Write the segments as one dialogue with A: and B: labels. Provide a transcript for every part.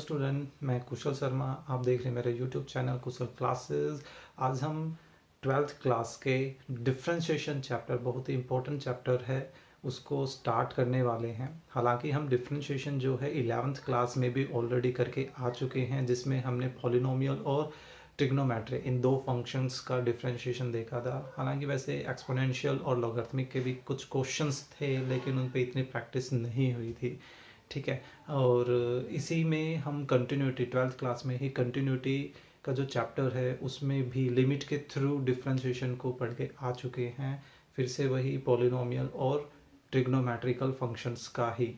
A: Student, मैं कुशल शर्मा। आप देख रहे हैं मेरे यूट्यूब चैनल कुशल क्लासेस। आज हम 12th क्लास के डिफरेंशिएशन चैप्टर, बहुत ही इंपॉर्टेंट चैप्टर है, उसको स्टार्ट करने वाले हैं। हालांकि हम डिफरेंशिएशन जो है 11th क्लास में भी ऑलरेडी करके आ चुके हैं, जिसमें हमने पॉलिनोमियल और ट्रिग्नोमेट्री इन दो फंक्शंस का डिफरेंशिएशन देखा था। हालांकि वैसे एक्सपोनेंशियल और लॉगरिथमिक के भी कुछ क्वेश्चंस थे, लेकिन उन पे इतनी प्रैक्टिस नहीं हुई थी। ठीक है। और इसी में हम कंटिन्यूटी 12th क्लास में ही कंटिन्यूटी का जो चैप्टर है उसमें भी लिमिट के थ्रू डिफरेंशिएशन को पढ़ के आ चुके हैं। फिर से वही पॉलिनोमियल और ट्रिग्नोमेट्रिकल फंक्शंस का ही।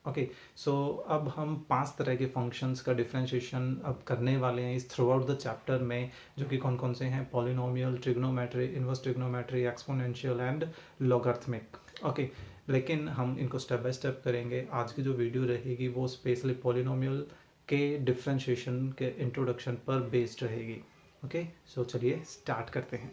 A: ओके, सो अब हम 5 तरह के फंक्शंस का डिफरेंशिएशन अब करने वाले हैं इस थ्रू आउट द चैप्टर में, जो कि कौन कौन से हैं: polynomial, trigonometry, inverse trigonometry, exponential and logarithmic. Okay, लेकिन हम इनको स्टेप बाय स्टेप करेंगे। आज की जो वीडियो रहेगी वो स्पेशली पॉलिनोमियल के डिफरेंशिएशन के इंट्रोडक्शन पर बेस्ड रहेगी। ओके, सो चलिए स्टार्ट करते हैं।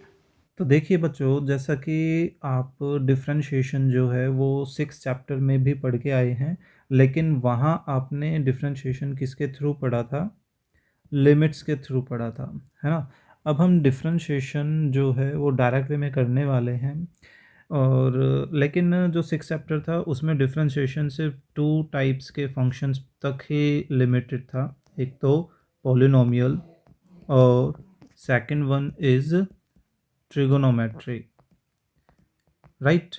B: तो देखिए बच्चों, जैसा कि आप डिफरेंशिएशन जो है वो 6 चैप्टर में भी पढ़ के आए हैं, लेकिन वहाँ आपने डिफरेंशिएशन किसके थ्रू पढ़ा था? लिमिट्स के थ्रू पढ़ा था, है ना। अब हम डिफरेंशिएशन जो है वो डायरेक्ट वे में करने वाले हैं, और लेकिन जो 6 चैप्टर था उसमें डिफरेंशिएशन सिर्फ 2 टाइप्स के फंक्शंस तक ही लिमिटेड था। एक तो पॉलिनोमियल और second one is trigonometry, right.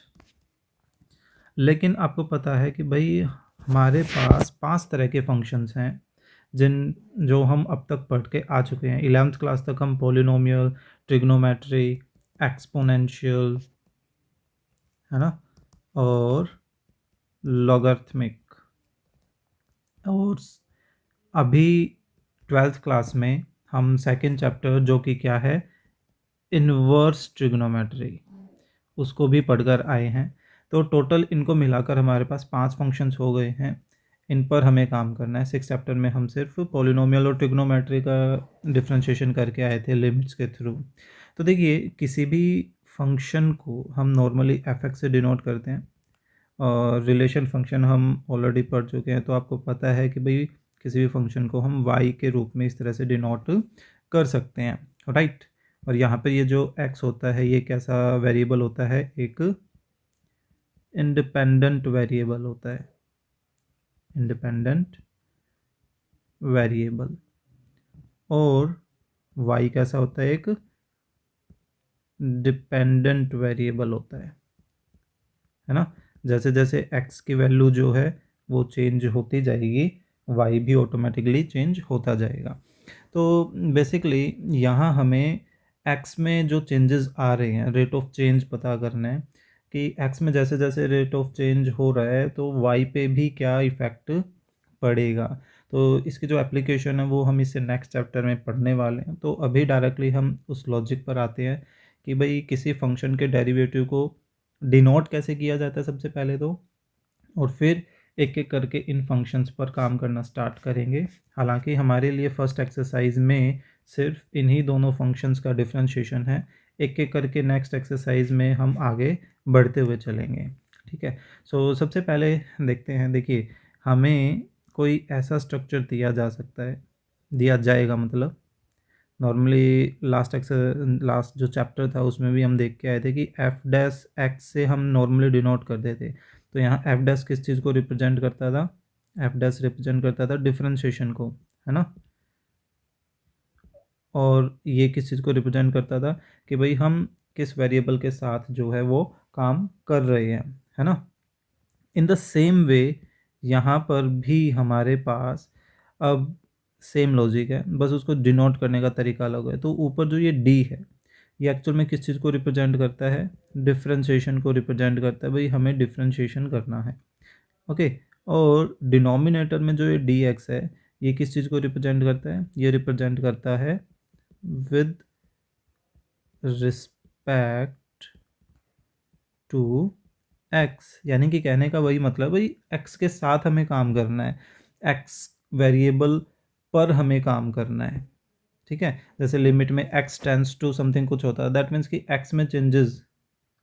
B: लेकिन आपको पता है कि भाई हमारे पास 5 तरह के फंक्शंस हैं जो हम अब तक पढ़ के आ चुके हैं। 11th क्लास तक हम पॉलिनोमियल, ट्रिग्नोमेट्री, एक्सपोनेंशियल, है ना, और लॉगरिथमिक, और अभी 12th क्लास में हम सेकंड चैप्टर जो कि क्या है, इनवर्स ट्रिग्नोमेट्री, उसको भी पढ़कर आए हैं। तो टोटल इनको मिलाकर हमारे पास 5 फंक्शंस हो गए हैं। इन पर हमें काम करना है। 6 चैप्टर में हम सिर्फ पॉलिनोमियल और ट्रिग्नोमेट्री का डिफरेंशिएशन करके आए थे लिमिट्स के थ्रू। तो देखिए, किसी भी फंक्शन को हम नॉर्मली एफ से डिनोट करते हैं, और रिलेशन फंक्शन हम ऑलरेडी पढ़ चुके हैं, तो आपको पता है कि भाई किसी भी फंक्शन को हम y के रूप में इस तरह से डिनोट कर सकते हैं, राइट। और यहाँ पर ये जो x होता है ये कैसा वेरिएबल होता है? एक इंडिपेंडेंट वेरिएबल होता है, इंडिपेंडेंट वेरिएबल। और y कैसा होता है? एक डिपेंडेंट वेरिएबल होता है ना। जैसे जैसे x की वैल्यू जो है वो चेंज होती जाएगी, y भी ऑटोमेटिकली चेंज होता जाएगा। तो बेसिकली यहाँ हमें x में जो चेंजेस आ रहे हैं, रेट ऑफ चेंज पता करना है कि x में जैसे जैसे रेट ऑफ चेंज हो रहा है तो y पे भी क्या इफ़ेक्ट पड़ेगा। तो इसकी जो एप्लीकेशन है वो हम इससे नेक्स्ट चैप्टर में पढ़ने वाले हैं। तो अभी डायरेक्टली हम उस लॉजिक पर आते हैं कि भाई किसी फंक्शन के डेरिवेटिव को डिनोट कैसे किया जाता है सबसे पहले तो, और फिर एक एक करके इन फंक्शंस पर काम करना स्टार्ट करेंगे। हालांकि हमारे लिए फर्स्ट एक्सरसाइज में सिर्फ इन्हीं दोनों फंक्शंस का डिफरेंशिएशन है। एक एक करके नेक्स्ट एक्सरसाइज में हम आगे बढ़ते हुए चलेंगे, ठीक है। सो सबसे पहले देखते हैं। देखिए, हमें कोई ऐसा स्ट्रक्चर दिया जाएगा, मतलब नॉर्मली लास्ट जो चैप्टर था उसमें भी हम देख के आए थे कि एफ डैश एक्स से हम नॉर्मली डिनोट करते थे। तो यहाँ एफ डैश किस चीज़ को रिप्रेजेंट करता था? एफ डैश रिप्रेजेंट करता था डिफरेंशिएशन को, है ना। और ये किस चीज़ को रिप्रेजेंट करता था कि भाई हम किस वेरिएबल के साथ जो है वो काम कर रहे हैं, है ना। इन द सेम वे यहाँ पर भी हमारे पास अब सेम लॉजिक है, बस उसको डिनोट करने का तरीका अलग है। तो ऊपर जो ये डी है ये एक्चुअल में किस चीज़ को रिप्रेजेंट करता है? डिफरेंशिएशन को रिप्रेजेंट करता है। भाई हमें डिफरेंशिएशन करना है, ओके। और डिनोमिनेटर में जो ये डी एक्स है ये किस चीज़ को रिप्रेजेंट करता है? ये रिप्रेजेंट करता है विद रिस्पेक्ट टू एक्स। यानी कि कहने का वही मतलब, भाई एक्स के साथ हमें काम करना है, एक्स वेरिएबल पर हमें काम करना है, ठीक है। जैसे लिमिट में एक्स टेंड्स टू समथिंग कुछ होता है, दैट मीन्स कि एक्स में चेंजेस,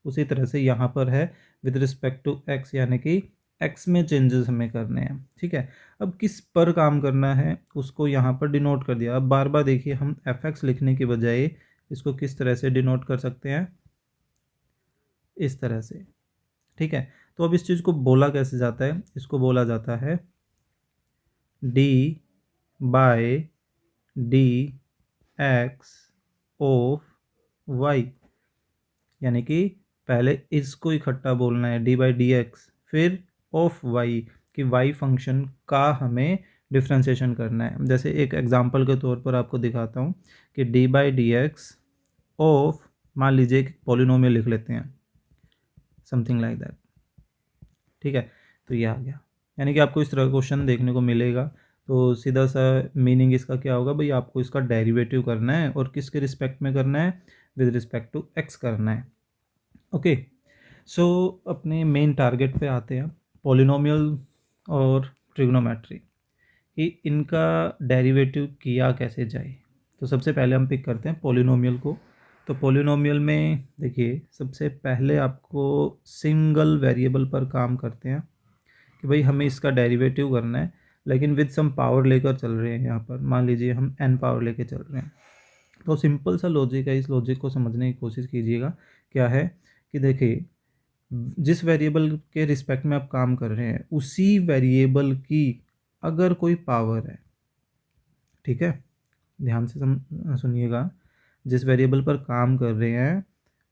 B: उसी तरह से यहाँ पर है विद रिस्पेक्ट टू एक्स, यानी कि एक्स में चेंजेस हमें करने हैं, ठीक है। अब किस पर काम करना है उसको यहाँ पर डिनोट कर दिया। अब बार बार देखिए, हम एफ एक्स लिखने की बजाय इसको किस तरह से डिनोट कर सकते हैं, इस तरह से, ठीक है। तो अब इस चीज़ को बोला कैसे जाता है, इसको बोला जाता है D by D X of Y, यानी कि पहले इसको इकट्ठा बोलना है डी बाई डी एक्स, फिर ऑफ वाई कि वाई फंक्शन का हमें डिफ्रेंशिएशन करना है। जैसे एक एग्जांपल के तौर पर आपको दिखाता हूँ कि D by D X of, मान लीजिए कि पॉलिनोमियल लिख लेते हैं, समथिंग लाइक दैट, ठीक है। तो ये आ गया, यानी कि आपको इस तरह का क्वेश्चन देखने को मिलेगा। तो सीधा सा मीनिंग इसका क्या होगा भाई, आपको इसका डेरिवेटिव करना है और किसके रिस्पेक्ट में करना है, विद रिस्पेक्ट टू एक्स करना है। ओके, सो अपने मेन टारगेट पे आते हैं, पॉलिनोमियल और ट्रिग्नोमेट्री, कि इनका डेरिवेटिव किया कैसे जाए। तो सबसे पहले हम पिक करते हैं पॉलिनोमियल को। तो पॉलिनोमियल में देखिए, सबसे पहले आपको सिंगल वेरिएबल पर काम करते हैं कि भाई हमें इसका डेरिवेटिव करना है, लेकिन विद सम पावर लेकर चल रहे हैं। यहाँ पर मान लीजिए हम n पावर लेके चल रहे हैं। तो सिंपल सा लॉजिक है, इस लॉजिक को समझने की कोशिश कीजिएगा। क्या है कि देखिए, जिस वेरिएबल के रिस्पेक्ट में आप काम कर रहे हैं उसी वेरिएबल की अगर कोई पावर है, ठीक है, ध्यान से सुनिएगा, जिस वेरिएबल पर काम कर रहे हैं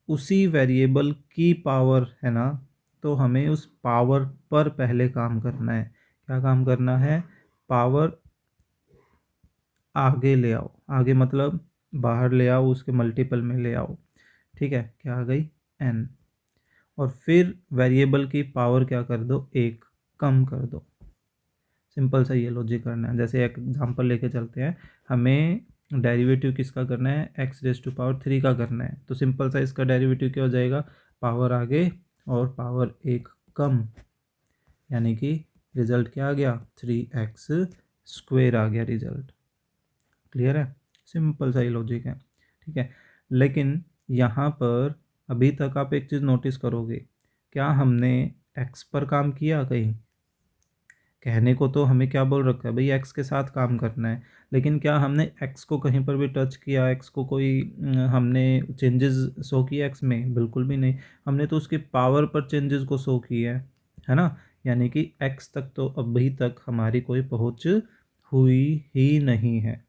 B: उसी वेरिएबल की पावर है ना, तो हमें उस पावर पर पहले काम करना है। क्या काम करना है, पावर आगे ले आओ, आगे मतलब बाहर ले आओ, उसके मल्टीपल में ले आओ, ठीक है। क्या आ गई, n, और फिर वेरिएबल की पावर क्या कर दो, एक कम कर दो। सिंपल सा ये लॉजिक करना है। जैसे एक एग्जांपल लेके चलते हैं, हमें डेरिवेटिव किसका करना है, एक्स रेज टू पावर 3 का करना है। तो सिंपल सा इसका डेरिवेटिव क्या हो जाएगा, पावर आगे और पावर एक कम, यानी कि रिजल्ट क्या आ गया, 3x स्क्वेयर आ गया रिजल्ट। क्लियर है, सिंपल सा ही लॉजिक है, ठीक है। लेकिन यहाँ पर अभी तक आप एक चीज़ नोटिस करोगे, क्या हमने x पर काम किया कहीं, कहने को तो हमें क्या बोल रखा है भाई, x के साथ काम करना है, लेकिन क्या हमने x को कहीं पर भी टच किया, x को कोई हमने चेंजेस शो किया x में, बिल्कुल भी नहीं। हमने तो उसकी पावर पर चेंजेस को शो किया है ना, यानी कि x तक तो अभी तक हमारी कोई पहुंच हुई ही नहीं है।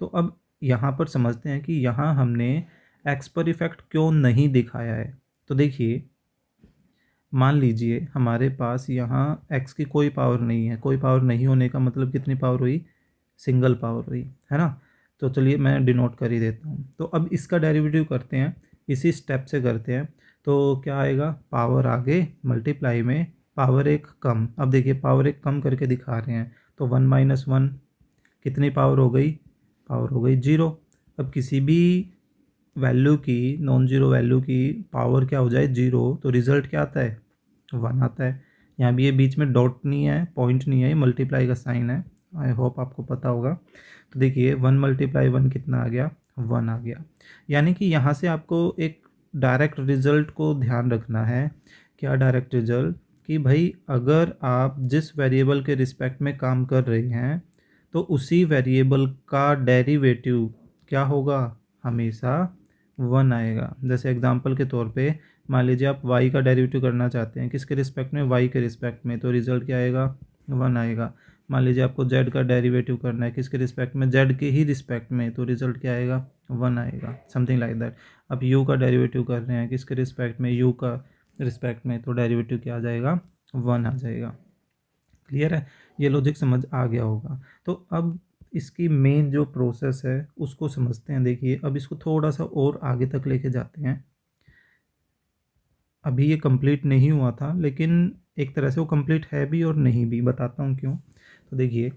B: तो अब यहाँ पर समझते हैं कि यहाँ हमने x पर इफेक्ट क्यों नहीं दिखाया है। तो देखिए, मान लीजिए हमारे पास यहाँ x की कोई पावर नहीं है, कोई पावर नहीं होने का मतलब कितनी पावर हुई, सिंगल पावर हुई, है ना। तो चलिए मैं डिनोट कर ही देता हूँ। तो अब इसका डेरिवेटिव करते हैं, इसी स्टेप से करते हैं। तो क्या आएगा, पावर आगे मल्टीप्लाई में पावर एक कम। अब देखिए पावर एक कम करके दिखा रहे हैं, तो 1 - 1 कितनी पावर हो गई, पावर हो गई 0। अब किसी भी वैल्यू की, नॉन जीरो वैल्यू की पावर क्या हो जाए 0, तो रिजल्ट क्या आता है, 1 आता है। यहाँ भी ये बीच में डॉट नहीं है, पॉइंट नहीं है, ये मल्टीप्लाई का साइन है, आई होप आपको पता होगा। तो देखिए 1 × 1 कितना आ गया, 1 आ गया। यानी कि यहाँ से आपको एक डायरेक्ट रिजल्ट को ध्यान रखना है। क्या डायरेक्ट रिजल्ट, कि भाई अगर आप जिस वेरिएबल के रिस्पेक्ट में काम कर रहे हैं तो उसी वेरिएबल का डेरिवेटिव क्या होगा, हमेशा 1 आएगा। जैसे एग्जांपल के तौर पे मान लीजिए आप y का डेरिवेटिव करना चाहते हैं, किसके रिस्पेक्ट में, y के रिस्पेक्ट में, तो रिजल्ट क्या आएगा, 1 आएगा। मान लीजिए आपको z का डेरिवेटिव करना है, किसके रिस्पेक्ट में, z के ही रिस्पेक्ट में, तो रिजल्ट क्या आएगा, 1 आएगा, समथिंग लाइक दैट। अब u का डेरिवेटिव कर रहे हैं, किसके रिस्पेक्ट में, u का रिस्पेक्ट में, तो डेरिवेटिव क्या आ जाएगा, 1 आ जाएगा। क्लियर है, ये लॉजिक समझ आ गया होगा। तो अब इसकी मेन जो प्रोसेस है उसको समझते हैं। देखिए अब इसको थोड़ा सा और आगे तक लेके जाते हैं। अभी ये कंप्लीट नहीं हुआ था, लेकिन एक तरह से वो कंप्लीट है भी और नहीं भी, बताता हूँ क्यों। तो देखिए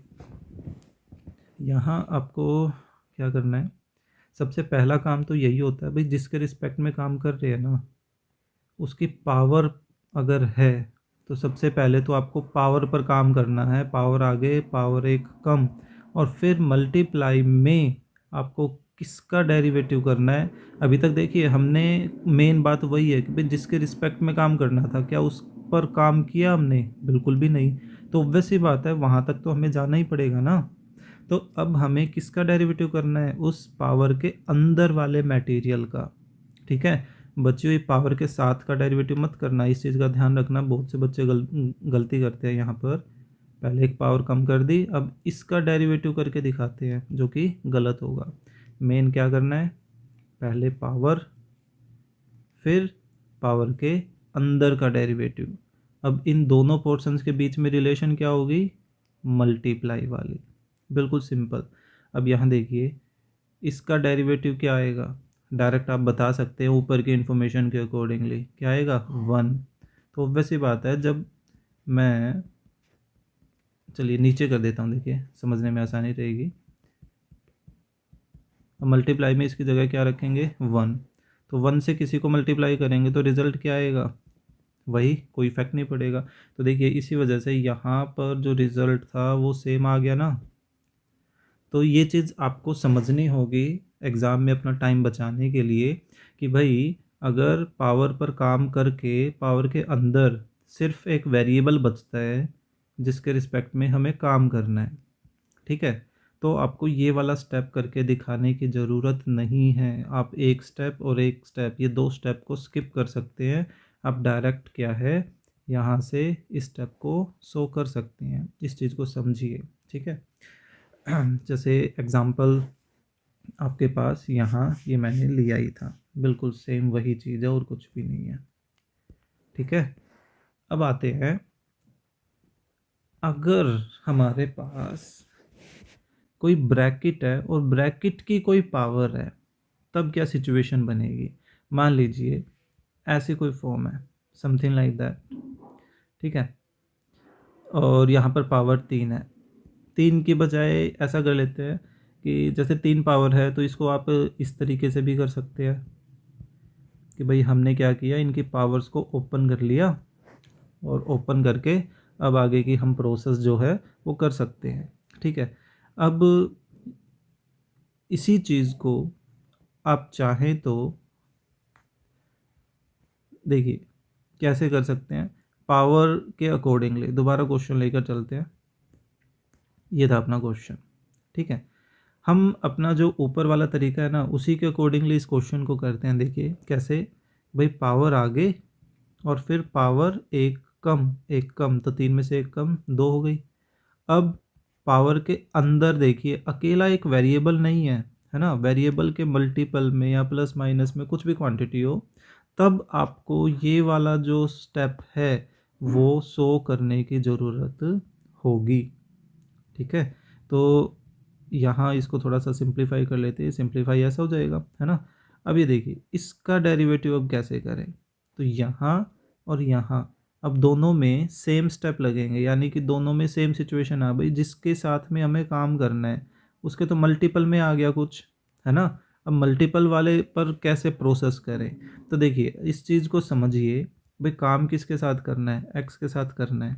B: यहाँ आपको क्या करना है, सबसे पहला काम तो यही होता है भाई, जिसके रिस्पेक्ट में काम कर रहे हैं ना उसकी पावर अगर है तो सबसे पहले तो आपको पावर पर काम करना है, पावर आगे पावर एक कम, और फिर मल्टीप्लाई में आपको किसका डेरिवेटिव करना है। अभी तक देखिए हमने मेन बात वही है कि भाई जिसके रिस्पेक्ट में काम करना था, क्या उस पर काम किया हमने? बिल्कुल भी नहीं। तो ऑब्वियस सी बात है, वहाँ तक तो हमें जाना ही पड़ेगा ना। तो अब हमें किसका डेरिवेटिव करना है? उस पावर के अंदर वाले मटेरियल का। ठीक है, बची हुई पावर के साथ का डेरिवेटिव मत करना, इस चीज़ का ध्यान रखना। बहुत से बच्चे गलती करते हैं यहाँ पर। पहले एक पावर कम कर दी, अब इसका डेरिवेटिव करके दिखाते हैं, जो कि गलत होगा। मेन क्या करना है? पहले पावर, फिर पावर के अंदर का डेरिवेटिव। अब इन दोनों पोर्शंस के बीच में रिलेशन क्या होगी? मल्टीप्लाई वाली। बिल्कुल सिंपल। अब यहाँ देखिए, इसका डेरिवेटिव क्या आएगा? डायरेक्ट आप बता सकते हैं ऊपर की इन्फॉर्मेशन के अकॉर्डिंगली। क्या आएगा? 1। तो ऑब्वियस सी बात है, जब मैं, चलिए नीचे कर देता हूँ, देखिए समझने में आसानी रहेगी। अब मल्टीप्लाई में इसकी जगह क्या रखेंगे? 1। तो 1 से किसी को मल्टीप्लाई करेंगे तो रिज़ल्ट क्या आएगा? वही, कोई इफेक्ट नहीं पड़ेगा। तो देखिए इसी वजह से यहाँ पर जो रिज़ल्ट था वो सेम आ गया ना। तो ये चीज़ आपको समझनी होगी एग्ज़ाम में अपना टाइम बचाने के लिए, कि भाई अगर पावर पर काम करके पावर के अंदर सिर्फ एक वेरिएबल बचता है जिसके रिस्पेक्ट में हमें काम करना है, ठीक है, तो आपको ये वाला स्टेप करके दिखाने की ज़रूरत नहीं है। आप एक स्टेप और एक स्टेप, ये दो स्टेप को स्किप कर सकते हैं। आप डायरेक्ट क्या है, यहाँ से इस स्टेप को शो कर सकते हैं। इस चीज़ को समझिए, ठीक है। जैसे एग्ज़ाम्पल आपके पास यहाँ ये मैंने लिया ही था, बिल्कुल सेम वही चीज़ है और कुछ भी नहीं है, ठीक है। अब आते हैं, अगर हमारे पास कोई ब्रैकेट है और ब्रैकेट की कोई पावर है, तब क्या सिचुएशन बनेगी? मान लीजिए ऐसी कोई फॉर्म है, समथिंग लाइक दैट, ठीक है, और यहाँ पर पावर 3 है। 3 की बजाय ऐसा कर लेते हैं कि जैसे 3 पावर है तो इसको आप इस तरीके से भी कर सकते हैं कि भाई हमने क्या किया, इनकी पावर्स को ओपन कर लिया और ओपन करके अब आगे की हम प्रोसेस जो है वो कर सकते हैं, ठीक है। अब इसी चीज़ को आप चाहें तो देखिए कैसे कर सकते हैं, पावर के अकॉर्डिंगली। दोबारा क्वेश्चन लेकर चलते हैं। ये था अपना क्वेश्चन, ठीक है। हम अपना जो ऊपर वाला तरीका है ना, उसी के अकॉर्डिंगली इस क्वेश्चन को करते हैं। देखिए कैसे, भाई पावर आगे और फिर पावर एक कम, एक कम, तो 3 में से एक कम 2 हो गई। अब पावर के अंदर देखिए, अकेला एक वेरिएबल नहीं है ना, वेरिएबल के मल्टीपल में या प्लस माइनस में कुछ भी क्वांटिटी हो, तब आपको ये वाला जो स्टेप है वो शो करने की ज़रूरत होगी, ठीक है। तो यहाँ इसको थोड़ा सा सिंप्लीफाई कर लेते हैं, सिंप्लीफाई ऐसा हो जाएगा, है ना। अब ये देखिए इसका डेरिवेटिव अब कैसे करें, तो यहाँ और यहाँ, अब दोनों में सेम स्टेप लगेंगे, यानी कि दोनों में सेम सिचुएशन आ गई। जिसके साथ में हमें काम करना है उसके तो मल्टीपल में आ गया कुछ, है ना। अब मल्टीपल वाले पर कैसे प्रोसेस करें, तो देखिए इस चीज़ को समझिए, भाई काम किसके साथ करना है? एक्स के साथ करना है।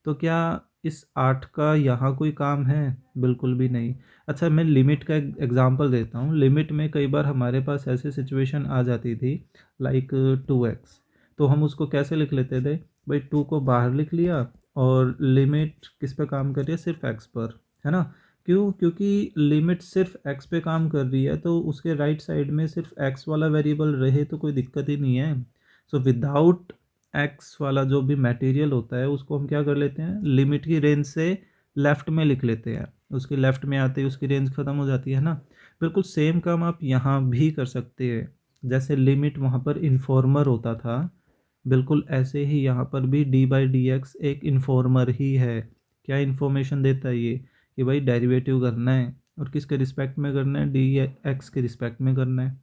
B: तो क्या इस 8 का यहाँ कोई काम है? बिल्कुल भी नहीं। अच्छा मैं लिमिट का एग्जांपल देता हूँ। लिमिट में कई बार हमारे पास ऐसी सिचुएशन आ जाती थी लाइक 2x, तो हम उसको कैसे लिख लेते थे, भाई 2 को बाहर लिख लिया और लिमिट किस पे काम कर रही है? सिर्फ x पर, है ना। क्यों? क्योंकि लिमिट सिर्फ x पे काम कर रही है, तो उसके राइट साइड में सिर्फ x वाला वेरिएबल रहे तो कोई दिक्कत ही नहीं है। सो विदाउट एक्स वाला जो भी मटेरियल होता है उसको हम क्या कर लेते हैं, लिमिट की रेंज से लेफ़्ट में लिख लेते हैं। उसके लेफ़्ट में आते ही उसकी रेंज ख़त्म हो जाती है ना। बिल्कुल सेम काम आप यहाँ भी कर सकते हैं। जैसे लिमिट वहाँ पर इन्फॉर्मर होता था, बिल्कुल ऐसे ही यहाँ पर भी डी बाई डी एक्स एक इन्फॉर्मर ही है। क्या इन्फॉर्मेशन देता है ये, कि भाई डेरिवेटिव करना है और किसके रिस्पेक्ट में करना है? डी एक्स के रिस्पेक्ट में करना है।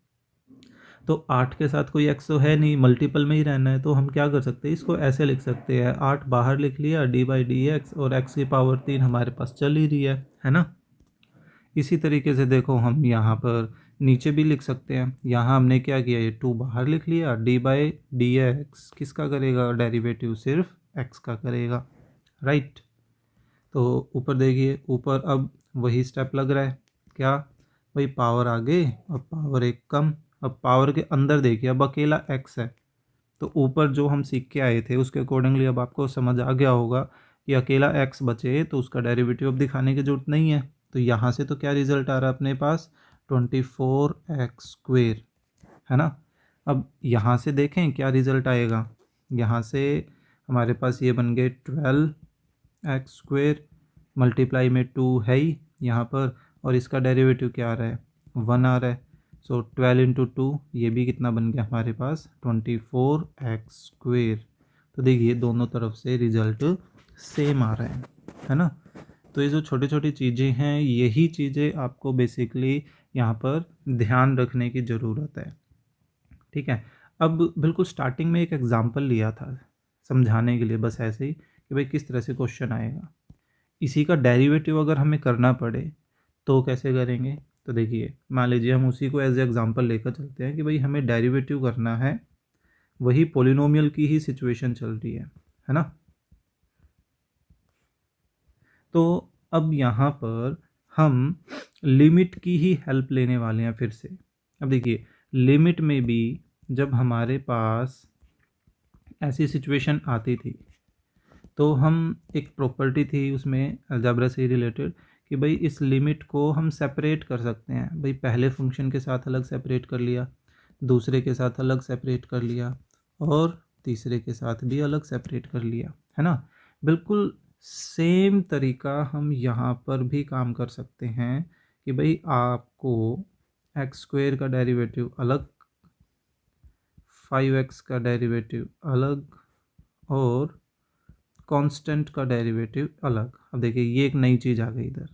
B: तो 8 के साथ कोई एक्स तो है नहीं, मल्टीपल में ही रहना है, तो हम क्या कर सकते हैं, इसको ऐसे लिख सकते हैं, 8 बाहर लिख लिया डी बाई डी एक्स, और एक्स की पावर 3 हमारे पास चल ही रही है ना। इसी तरीके से देखो हम यहाँ पर नीचे भी लिख सकते हैं। यहाँ हमने क्या किया, ये 2 बाहर लिख लिया, डी बाई डी एक्स किसका करेगा डेरिवेटिव? सिर्फ एक्स का करेगा, राइट। तो ऊपर देखिए, ऊपर अब वही स्टेप लग रहा है, क्या? भाई पावर आगे और पावर एक कम। अब पावर के अंदर देखिए, अब अकेला x है, तो ऊपर जो हम सीख के आए थे उसके अकॉर्डिंगली अब आपको समझ आ गया होगा कि अकेला x बचे तो उसका डेरिवेटिव अब दिखाने की जरूरत नहीं है। तो यहाँ से तो क्या रिजल्ट आ रहा है अपने पास, 24x², है ना। अब यहाँ से देखें क्या रिजल्ट आएगा, यहाँ से हमारे पास ये बन गए 12x² मल्टीप्लाई में 2 है ही यहाँ पर, और इसका डेरिवेटिव क्या आ रहा है, 1 आ रहा है। सो 12 इंटू 2 ये भी कितना बन गया हमारे पास, 24x²। तो देखिए दोनों तरफ से रिजल्ट सेम आ रहा है ना। तो ये जो छोटी छोटी चीज़ें हैं, यही चीज़ें आपको बेसिकली यहाँ पर ध्यान रखने की ज़रूरत है, ठीक है। अब बिल्कुल स्टार्टिंग में एक एग्जांपल लिया था समझाने के लिए, बस ऐसे ही कि भाई किस तरह से क्वेश्चन आएगा। इसी का डेरिवेटिव अगर हमें करना पड़े तो कैसे करेंगे। तो देखिए मान लीजिए हम उसी को एज एग्जांपल लेकर चलते हैं कि भाई हमें डेरिवेटिव करना है, वही पॉलिनोमियल की ही सिचुएशन चल रही है ना। तो अब यहाँ पर हम लिमिट की ही हेल्प लेने वाले हैं फिर से। अब देखिए लिमिट में भी जब हमारे पास ऐसी सिचुएशन आती थी तो हम एक प्रॉपर्टी थी उसमें अलजेब्रा से रिलेटेड कि भाई इस लिमिट को हम सेपरेट कर सकते हैं। भाई पहले फंक्शन के साथ अलग सेपरेट कर लिया, दूसरे के साथ अलग सेपरेट कर लिया, और तीसरे के साथ भी अलग सेपरेट कर लिया, है ना। बिल्कुल सेम तरीका हम यहाँ पर भी काम कर सकते हैं कि भाई आपको x² का डेरिवेटिव अलग, 5x का डेरिवेटिव अलग, और कांस्टेंट का डेरिवेटिव अलग। अब देखिए ये एक नई चीज़ आ गई इधर,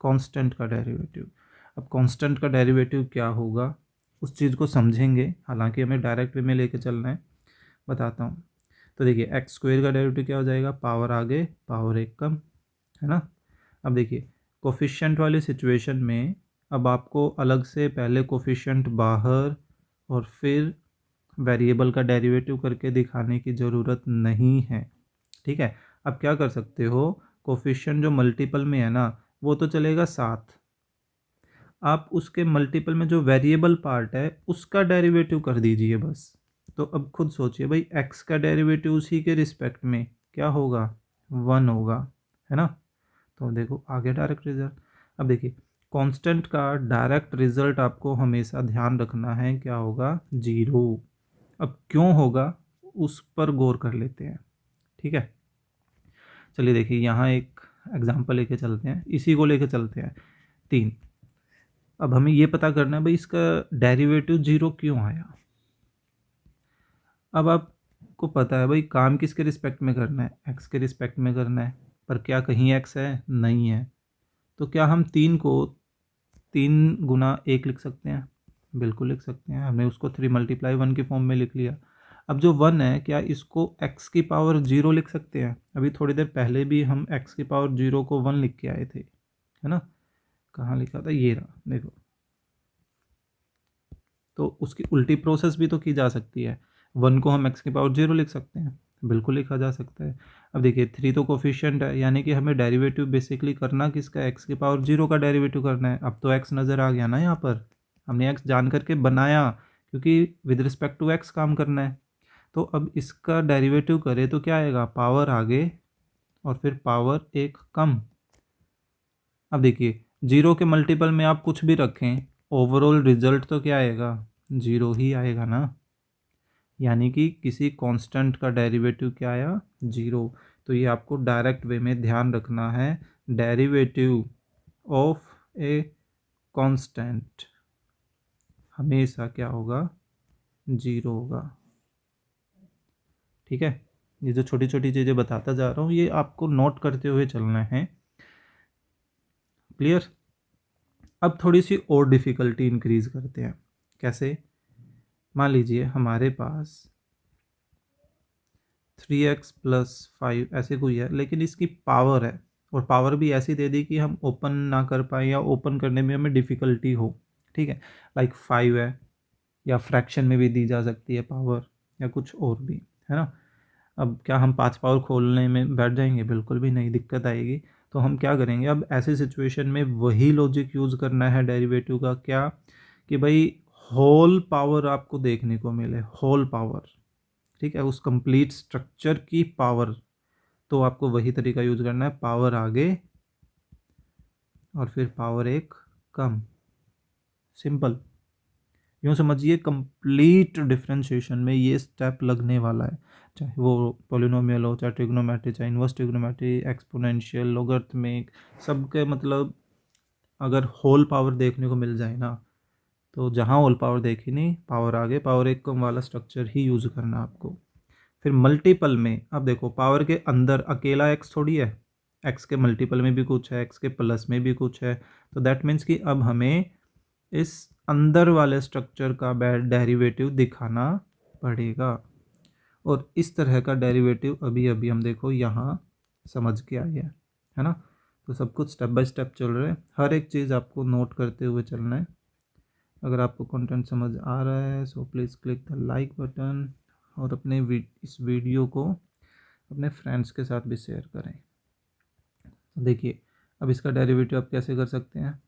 B: कांस्टेंट का डेरिवेटिव। अब कांस्टेंट का डेरिवेटिव क्या होगा उस चीज़ को समझेंगे, हालांकि हमें डायरेक्ट वे में लेके चलना है, बताता हूँ। तो देखिए x² का डेरिवेटिव क्या हो जाएगा, पावर आगे पावर एक कम, है ना। अब देखिए कोफिशिएंट वाली सिचुएशन में अब आपको अलग से पहले कोफिशिएंट बाहर और फिर वेरिएबल का डेरिवेटिव करके दिखाने की ज़रूरत नहीं है, ठीक है। अब क्या कर सकते हो, कोफिशिएंट जो मल्टीपल में है ना वो तो चलेगा 7, आप उसके मल्टीपल में जो वेरिएबल पार्ट है उसका डेरिवेटिव कर दीजिए बस। तो अब खुद सोचिए भाई x का डेरिवेटिव उसी के रिस्पेक्ट में क्या होगा, 1 होगा, है ना। तो देखो आगे डायरेक्ट रिजल्ट। अब देखिए कांस्टेंट का डायरेक्ट रिजल्ट आपको हमेशा ध्यान रखना है क्या होगा, 0। अब क्यों होगा उस पर गौर कर लेते हैं, ठीक है। चलिए देखिए यहाँ एक एग्जांपल लेके चलते हैं, इसी को लेके चलते हैं 3। अब हमें ये पता करना है भाई इसका डेरिवेटिव 0 क्यों आया। अब आपको पता है भाई काम किसके रिस्पेक्ट में करना है, x के रिस्पेक्ट में करना है, पर क्या कहीं x है, नहीं है। तो क्या हम 3 को 3 गुना 1 लिख सकते हैं, बिल्कुल लिख सकते हैं। हमने उसको 3 मल्टीप्लाई 1 की फॉर्म में लिख लिया। अब जो 1 है क्या इसको x की पावर 0 लिख सकते हैं, अभी थोड़ी देर पहले भी हम x की पावर 0 को 1 लिख के आए थे, है ना। कहाँ लिखा था, ये रहा देखो। तो उसकी उल्टी प्रोसेस भी तो की जा सकती है, 1 को हम x की पावर 0 लिख सकते हैं, बिल्कुल लिखा जा सकता है। अब देखिए 3 तो कोफिशिएंट है, यानी कि हमें डेरिवेटिव बेसिकली करना किसका, x की पावर 0 का डेरिवेटिव करना है। अब तो x नज़र आ गया ना यहाँ पर, हमने x जान करके बनाया क्योंकि विद रिस्पेक्ट टू x काम करना है। तो अब इसका डेरिवेटिव करें तो क्या आएगा, पावर आगे और फिर पावर एक कम। अब देखिए 0 के मल्टीपल में आप कुछ भी रखें, ओवरऑल रिजल्ट तो क्या आएगा, 0 ही आएगा ना। यानी कि किसी कांस्टेंट का डेरिवेटिव क्या आया, 0। तो ये आपको डायरेक्ट वे में ध्यान रखना है, डेरिवेटिव ऑफ ए कांस्टेंट हमेशा क्या होगा, 0 होगा, ठीक है। ये जो छोटी छोटी चीज़ें बताता जा रहा हूँ ये आपको नोट करते हुए चलना है, क्लियर। अब थोड़ी सी और डिफ़िकल्टी इंक्रीज़ करते हैं, कैसे। मान लीजिए हमारे पास 3x + 5 ऐसे कोई है, लेकिन इसकी पावर है, और पावर भी ऐसी दे दी कि हम ओपन ना कर पाए या ओपन करने में हमें डिफ़िकल्टी हो, ठीक है। लाइक 5 है, या फ्रैक्शन में भी दी जा सकती है पावर, या कुछ और भी, है ना। अब क्या हम 5 पावर खोलने में बैठ जाएंगे, बिल्कुल भी नहीं, दिक्कत आएगी। तो तो हम क्या करेंगे, अब ऐसी सिचुएशन में वही लॉजिक यूज़ करना है डेरिवेटिव का, क्या कि भाई होल पावर आपको देखने को मिले, होल पावर, ठीक है, उस कंप्लीट स्ट्रक्चर की पावर, तो आपको वही तरीका यूज़ करना है, पावर आगे और फिर पावर एक कम, सिंपल। यूँ समझिए कंप्लीट डिफरेंशिएशन में ये स्टेप लगने वाला है, चाहे वो पॉलिनोमियल हो, चाहे ट्रिग्नोमेट्री, चाहे इनवर्स ट्रिग्नोमेट्री, एक्सपोनेंशियल, लॉगरिथमिक, सबके मतलब अगर होल पावर देखने को मिल जाए ना, तो जहाँ होल पावर देखी नहीं, पावर आगे पावर एक कम वाला स्ट्रक्चर ही यूज़ करना आपको। फिर मल्टीपल में, अब देखो पावर के अंदर अकेला एक्स थोड़ी है, एक्स के मल्टीपल में भी कुछ है, एक्स के प्लस में भी कुछ है, तो दैट मीन्स कि अब हमें इस अंदर वाले स्ट्रक्चर का डेरिवेटिव दिखाना पड़ेगा। और इस तरह का डेरिवेटिव अभी अभी हम देखो यहाँ समझ के आए हैं, है ना। तो सब कुछ स्टेप बाय स्टेप चल रहा है, हर एक चीज़ आपको नोट करते हुए चलना है। अगर आपको कंटेंट समझ आ रहा है so please click the like button, और अपने इस वीडियो को अपने फ्रेंड्स के साथ भी शेयर करें। तो देखिए अब इसका डेरिवेटिव आप कैसे कर सकते हैं,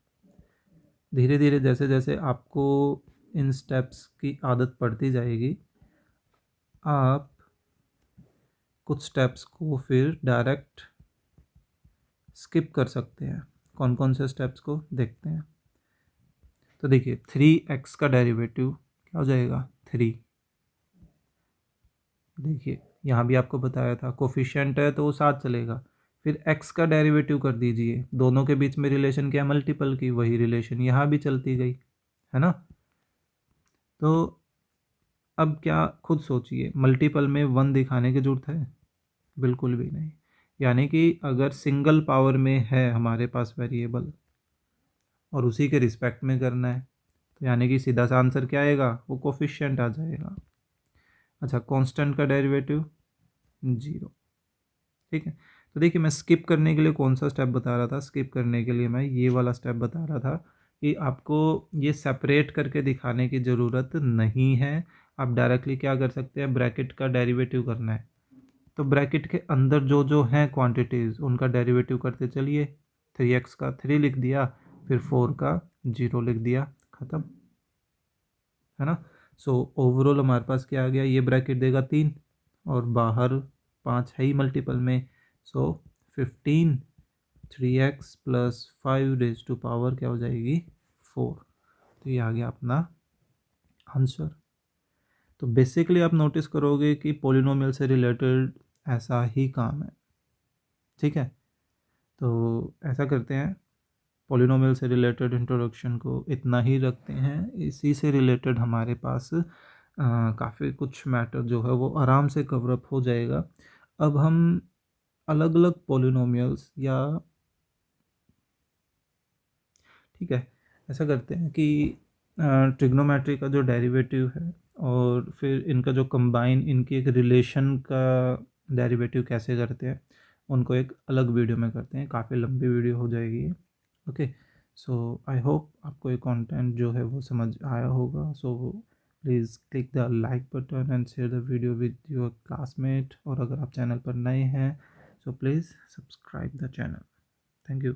B: धीरे धीरे जैसे जैसे आपको इन स्टेप्स की आदत पड़ती जाएगी, आप कुछ स्टेप्स को फिर डायरेक्ट स्किप कर सकते हैं। कौन कौन से स्टेप्स को देखते हैं। तो देखिए 3x का डेरिवेटिव क्या हो जाएगा, 3। देखिए यहाँ भी आपको बताया था कोफिशिएंट है तो वो साथ चलेगा। फिर x का डेरिवेटिव कर दीजिए, दोनों के बीच में रिलेशन क्या है, मल्टीपल की, वही रिलेशन यहाँ भी चलती गई, है ना। तो अब क्या खुद सोचिए, मल्टीपल में 1 दिखाने की जरूरत है, बिल्कुल भी नहीं। यानी कि अगर सिंगल पावर में है हमारे पास वेरिएबल और उसी के रिस्पेक्ट में करना है, तो यानी कि सीधा सा आंसर क्या आएगा, वो कोफिशिएंट आ जाएगा। अच्छा, कांस्टेंट का डेरिवेटिव 0, ठीक है। तो देखिए मैं स्किप करने के लिए कौन सा स्टेप बता रहा था, स्किप करने के लिए मैं ये वाला स्टेप बता रहा था कि आपको ये सेपरेट करके दिखाने की ज़रूरत नहीं है। आप डायरेक्टली क्या कर सकते हैं, ब्रैकेट का डेरिवेटिव करना है, तो ब्रैकेट के अंदर जो जो हैं क्वांटिटीज़ उनका डेरिवेटिव करते चलिए। 3x का 3 लिख दिया, फिर 4 का 0 लिख दिया, ख़त्म, है ना। सो ओवरऑल हमारे पास क्या आ गया, ये ब्रैकेट देगा 3 और बाहर 5 है ही मल्टीपल में, so 15, 3x plus 5 raise to power क्या हो जाएगी 4। तो ये आ गया अपना आंसर। तो बेसिकली आप नोटिस करोगे कि पॉलिनोमियल से रिलेटेड ऐसा ही काम है, ठीक है। तो ऐसा करते हैं, पॉलिनोमियल से रिलेटेड इंट्रोडक्शन को इतना ही रखते हैं। इसी से रिलेटेड हमारे पास काफ़ी कुछ मैटर जो है वो आराम से कवरअप हो जाएगा। अब हम अलग अलग पॉलिनोमियल्स या, ठीक है, ऐसा करते हैं कि ट्रिग्नोमेट्री का जो डेरिवेटिव है और फिर इनका जो कंबाइन, इनकी एक रिलेशन का डेरिवेटिव कैसे करते हैं, उनको एक अलग वीडियो में करते हैं, काफ़ी लंबी वीडियो हो जाएगी। ओके, सो आई होप आपको ये कंटेंट जो है वो समझ आया होगा। So please click the like button and share the video with your classmate, और अगर आप चैनल पर नए हैं so please subscribe the channel. Thank you.